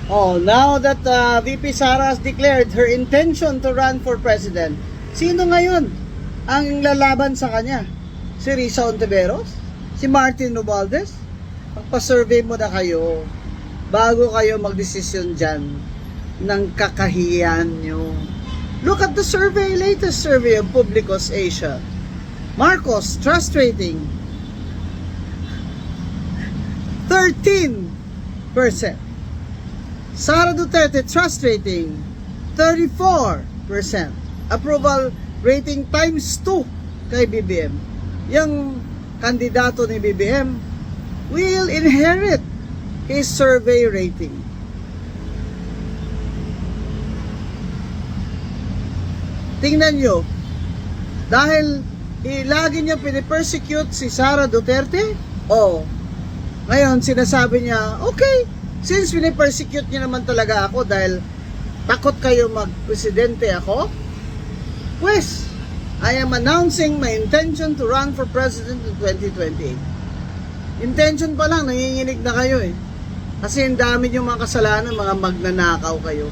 Oh, now that VP Sara has declared her intention to run for president, sino ngayon ang lalaban sa kanya? Si Risa Ontiveros? Si Martin Romualdez? Magpa-survey mo na kayo bago kayo magdesisyon dyan ng kakahiyan nyo. Look at the survey, latest survey of Publicos Asia. Marcos, trust rating, 13%. Sara Duterte, trust rating, 34%. Approval rating times 2 kay BBM. Yung kandidato ni BBM will inherit his survey rating. Tingnan nyo, dahil lagi niya pinipersecute si Sara Duterte, ngayon sinasabi niya, okay, since pinipersecute niyo naman talaga ako dahil takot kayo mag-presidente ako, pues, I am announcing my intention to run for president in 2028. Intention pa lang, nanginginig na kayo eh. Kasi ang dami niyong mga kasalanan, mga magnanakaw kayo.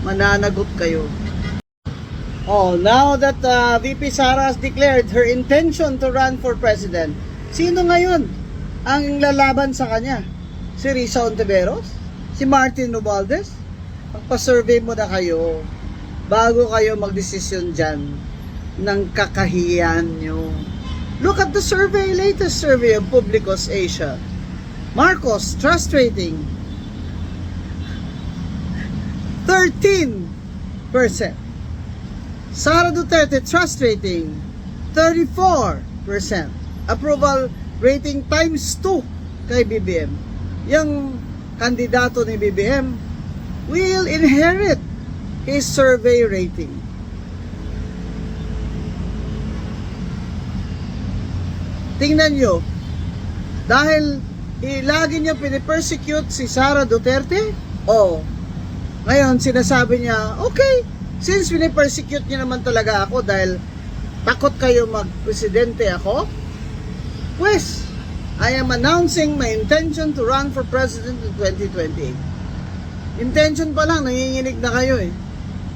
Mananagot kayo. Oh, now that VP Sara has declared her intention to run for president, sino ngayon ang lalaban sa kanya? Si Risa Ontiveros? Si Martin Romualdez? Magpa-survey mo na kayo bago kayo magdesisyon dyan ng kakahiyan nyo. Look at the survey, latest survey of Publicos Asia. Marcos, trust rating, 13%. Sara Duterte, trust rating, 34%. Approval rating times 2 kay BBM. Yung kandidato ni BBM will inherit his survey rating. Tingnan nyo, dahil lagi niya pinipersecute si Sara Duterte, ngayon sinasabi niya, okay, since pinipersecute niyo naman talaga ako dahil takot kayo mag-presidente ako, pues, I am announcing my intention to run for president in 2028. Intention pa lang, nanginginig na kayo eh.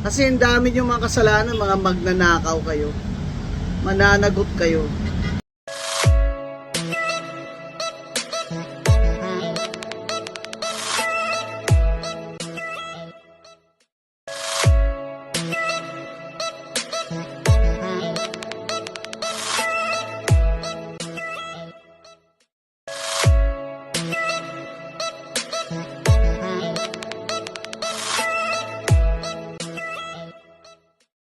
Kasi ang dami niyong mga kasalanan, mga magnanakaw kayo. Mananagot kayo.